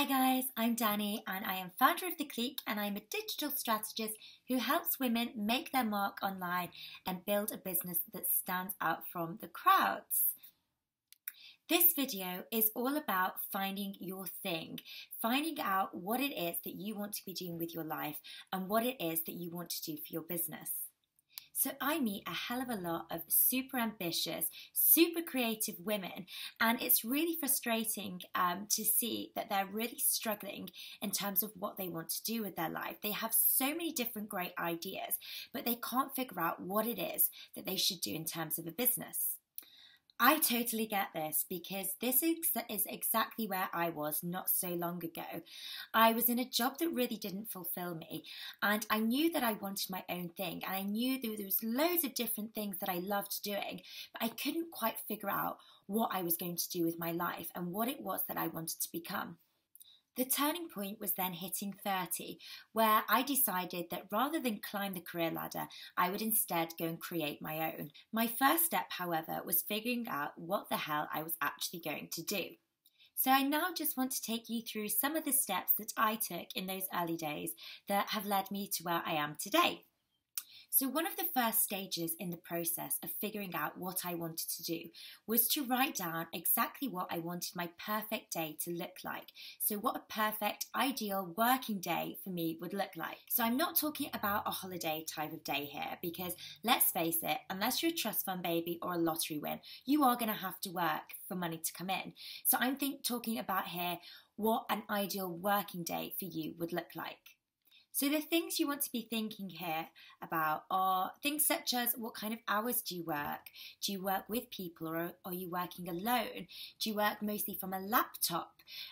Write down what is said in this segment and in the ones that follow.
Hi guys, I'm Danny and I am founder of The Clique and I'm a digital strategist who helps women make their mark online and build a business that stands out from the crowds. This video is all about finding your thing, finding out what it is that you want to be doing with your life and what it is that you want to do for your business. So I meet a hell of a lot of super ambitious, super creative women, and it's really frustrating to see that they're really struggling in terms of what they want to do with their life. They have so many different great ideas, but they can't figure out what it is that they should do in terms of a business. I totally get this because this is exactly where I was not so long ago. I was in a job that really didn't fulfill me and I knew that I wanted my own thing and I knew there was loads of different things that I loved doing, but I couldn't quite figure out what I was going to do with my life and what it was that I wanted to become. The turning point was then hitting 30, where I decided that rather than climb the career ladder, I would instead go and create my own. My first step, however, was figuring out what the hell I was actually going to do. So I now just want to take you through some of the steps that I took in those early days that have led me to where I am today. So one of the first stages in the process of figuring out what I wanted to do was to write down exactly what I wanted my perfect day to look like. So what a perfect, ideal working day for me would look like. So I'm not talking about a holiday type of day here because let's face it, unless you're a trust fund baby or a lottery win, you are going to have to work for money to come in. So I'm talking about here what an ideal working day for you would look like. So the things you want to be thinking here about are things such as what kind of hours do you work? Do you work with people or are you working alone? Do you work mostly from a laptop?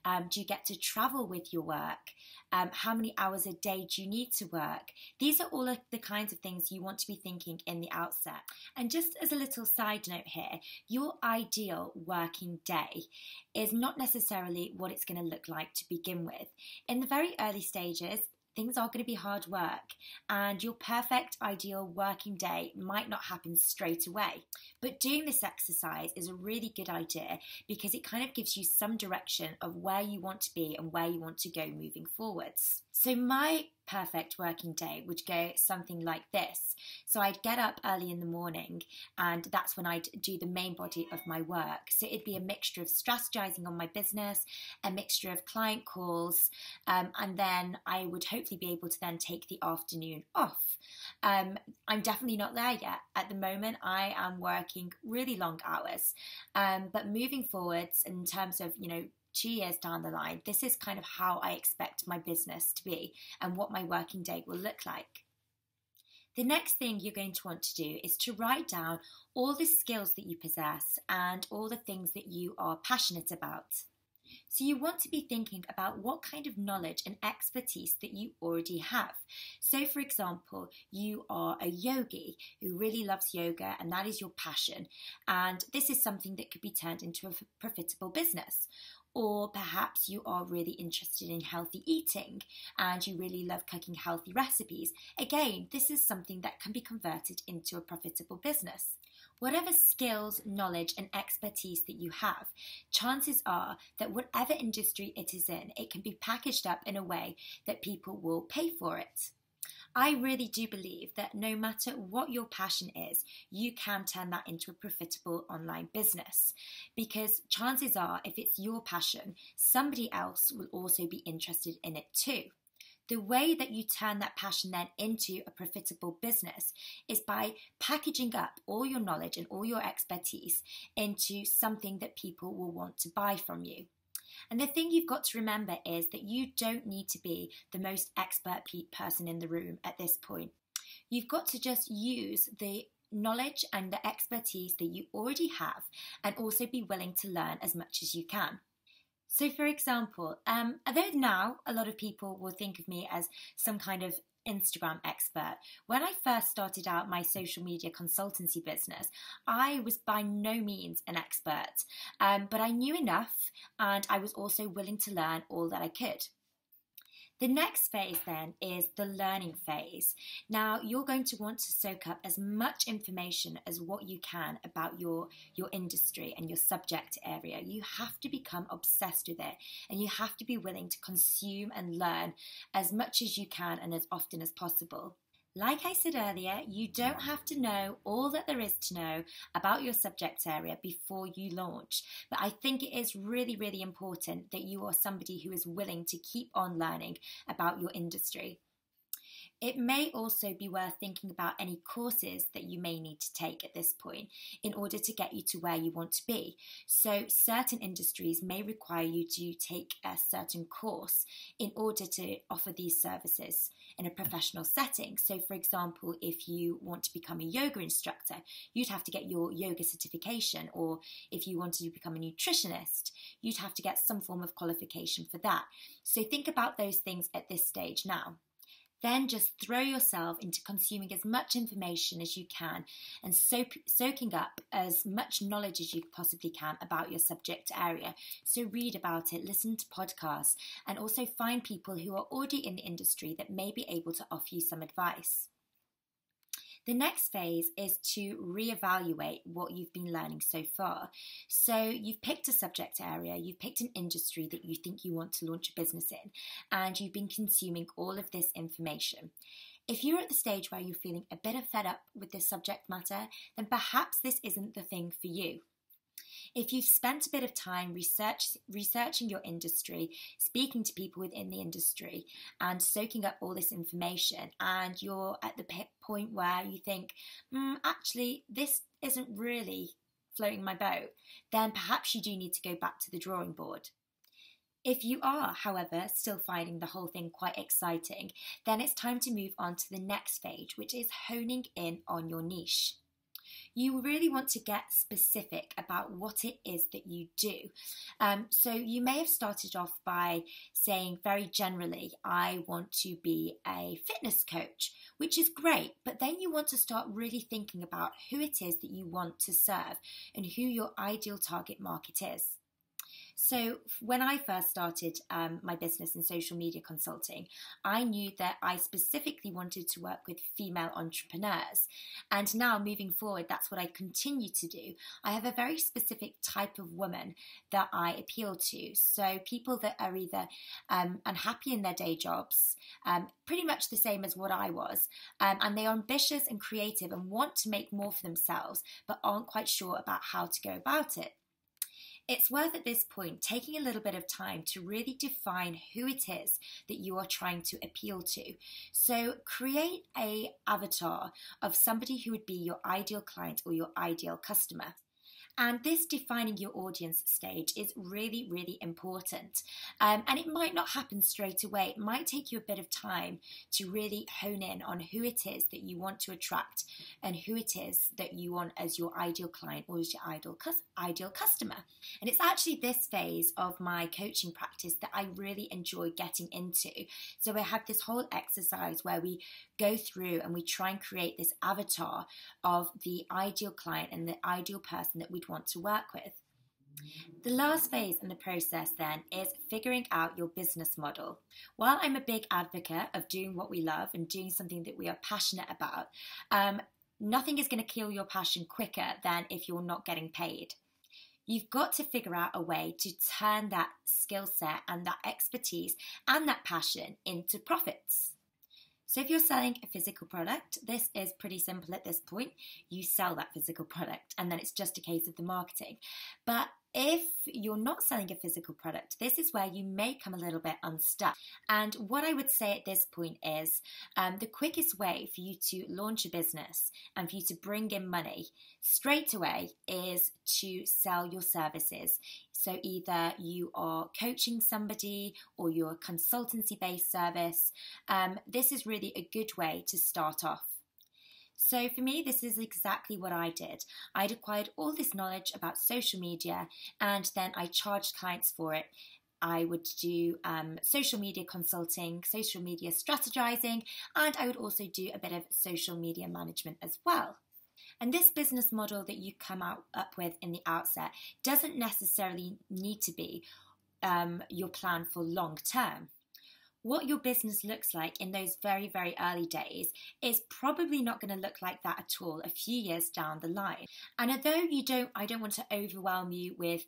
Do you get to travel with your work? How many hours a day do you need to work? These are all of the kinds of things you want to be thinking in the outset. And just as a little side note here, your ideal working day is not necessarily what it's going to look like to begin with. In the very early stages, things are going to be hard work and your perfect ideal working day might not happen straight away. But doing this exercise is a really good idea because it kind of gives you some direction of where you want to be and where you want to go moving forwards. So my perfect working day would go something like this. So I'd get up early in the morning and that's when I'd do the main body of my work. So it'd be a mixture of strategizing on my business, a mixture of client calls, and then I would hopefully be able to then take the afternoon off. I'm definitely not there yet. At the moment, I am working really long hours, but moving forwards in terms of, 2 years down the line, this is kind of how I expect my business to be and what my working day will look like. The next thing you're going to want to do is to write down all the skills that you possess and all the things that you are passionate about. So you want to be thinking about what kind of knowledge and expertise that you already have. So for example, you are a yogi who really loves yoga and that is your passion. And this is something that could be turned into a profitable business. Or perhaps you are really interested in healthy eating and you really love cooking healthy recipes. Again, this is something that can be converted into a profitable business. Whatever skills, knowledge and expertise that you have, chances are that whatever industry it is in, it can be packaged up in a way that people will pay for it. I really do believe that no matter what your passion is, you can turn that into a profitable online business because chances are if it's your passion, somebody else will also be interested in it too. The way that you turn that passion then into a profitable business is by packaging up all your knowledge and all your expertise into something that people will want to buy from you. And the thing you've got to remember is that you don't need to be the most expert person in the room at this point. You've got to just use the knowledge and the expertise that you already have and also be willing to learn as much as you can. So for example, although now a lot of people will think of me as some kind of Instagram expert, when I first started out my social media consultancy business, I was by no means an expert, but I knew enough and I was also willing to learn all that I could. The next phase then is the learning phase. Now, you're going to want to soak up as much information as what you can about your industry and your subject area. You have to become obsessed with it, and you have to be willing to consume and learn as much as you can and as often as possible. Like I said earlier, you don't have to know all that there is to know about your subject area before you launch, but I think it is really, really important that you are somebody who is willing to keep on learning about your industry. It may also be worth thinking about any courses that you may need to take at this point in order to get you to where you want to be. So certain industries may require you to take a certain course in order to offer these services in a professional setting. So for example, if you want to become a yoga instructor, you'd have to get your yoga certification, or if you wanted to become a nutritionist, you'd have to get some form of qualification for that. So think about those things at this stage now. Then just throw yourself into consuming as much information as you can and soaking up as much knowledge as you possibly can about your subject area. So read about it, listen to podcasts, and also find people who are already in the industry that may be able to offer you some advice. The next phase is to reevaluate what you've been learning so far. So you've picked a subject area, you've picked an industry that you think you want to launch a business in, and you've been consuming all of this information. If you're at the stage where you're feeling a bit fed up with this subject matter, then perhaps this isn't the thing for you. If you've spent a bit of time researching your industry, speaking to people within the industry, and soaking up all this information, and you're at the point where you think, actually, this isn't really floating my boat, then perhaps you do need to go back to the drawing board. If you are, however, still finding the whole thing quite exciting, then it's time to move on to the next stage, which is honing in on your niche. You really want to get specific about what it is that you do. So you may have started off by saying very generally, I want to be a fitness coach, which is great, but then you want to start really thinking about who it is that you want to serve and who your ideal target market is. So when I first started my business in social media consulting, I knew that I specifically wanted to work with female entrepreneurs. And now moving forward, that's what I continue to do. I have a very specific type of woman that I appeal to. So people that are either unhappy in their day jobs, pretty much the same as what I was, and they are ambitious and creative and want to make more for themselves, but aren't quite sure about how to go about it. It's worth at this point taking a little bit of time to really define who it is that you are trying to appeal to. So create an avatar of somebody who would be your ideal client or your ideal customer. And this defining your audience stage is really, really important. And it might not happen straight away. It might take you a bit of time to really hone in on who it is that you want to attract and who it is that you want as your ideal client or as your ideal customer. And it's actually this phase of my coaching practice that I really enjoy getting into. So I have this whole exercise where we go through and we try and create this avatar of the ideal client and the ideal person that we'd want to work with. The last phase in the process then is figuring out your business model. While I'm a big advocate of doing what we love and doing something that we are passionate about, nothing is going to kill your passion quicker than if you're not getting paid. You've got to figure out a way to turn that skill set and that expertise and that passion into profits. So if you're selling a physical product, this is pretty simple at this point. You sell that physical product and then it's just a case of the marketing. But if you're not selling a physical product, this is where you may come a little bit unstuck. And what I would say at this point is the quickest way for you to launch a business and for you to bring in money straight away is to sell your services. So either you are coaching somebody or you're a consultancy-based service. This is really a good way to start off. So for me, this is exactly what I did. I'd acquired all this knowledge about social media and then I charged clients for it. I would do social media consulting, social media strategizing, and I would also do a bit of social media management as well. And this business model that you come up with in the outset doesn't necessarily need to be your plan for long term. what your business looks like in those very, very early days is probably not going to look like that at all a few years down the line. And although I don't want to overwhelm you with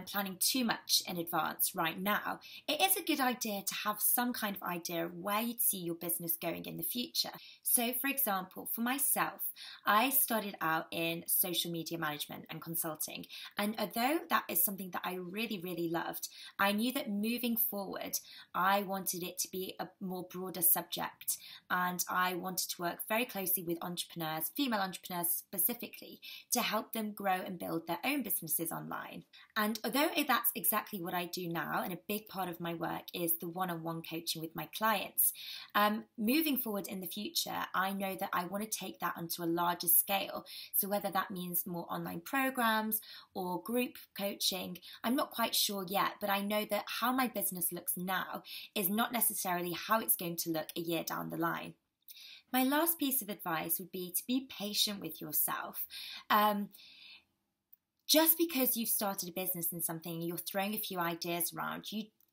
planning too much in advance right now, it is a good idea to have some kind of idea of where you'd see your business going in the future. So, for example, for myself, I started out in social media management and consulting. And although that is something that I really, really loved, I knew that moving forward, I wanted it to be a more broader subject, and I wanted to work very closely with entrepreneurs, female entrepreneurs specifically, to help them grow and build their own businesses online. And although that's exactly what I do now, and a big part of my work is the one-on-one coaching with my clients, moving forward in the future, I know that I want to take that onto a larger scale. So whether that means more online programs or group coaching, I'm not quite sure yet, but I know that how my business looks now is not necessarily how it's going to look a year down the line. My last piece of advice would be to be patient with yourself. Just because you've started a business in something and you're throwing a few ideas around,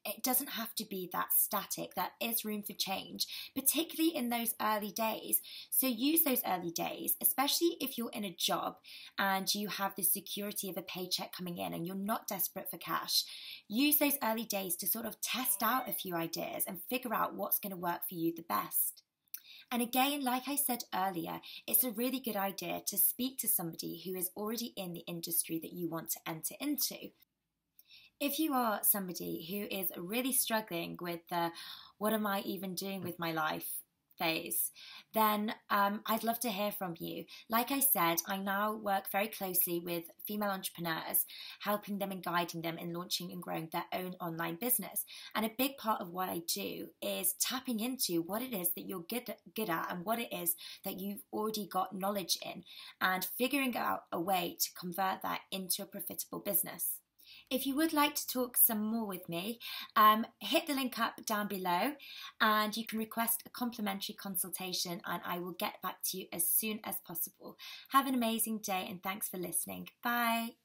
it doesn't have to be that static. There is room for change, particularly in those early days. So use those early days, especially if you're in a job and you have the security of a paycheck coming in and you're not desperate for cash. Use those early days to sort of test out a few ideas and figure out what's going to work for you the best. And again, like I said earlier, it's a really good idea to speak to somebody who is already in the industry that you want to enter into. If you are somebody who is really struggling with the what am I even doing with my life phase, then I'd love to hear from you. Like I said, I now work very closely with female entrepreneurs, helping them and guiding them in launching and growing their own online business. And a big part of what I do is tapping into what it is that you're good at and what it is that you've already got knowledge in, and figuring out a way to convert that into a profitable business. If you would like to talk some more with me, hit the link up down below and you can request a complimentary consultation and I will get back to you as soon as possible. Have an amazing day and thanks for listening. Bye.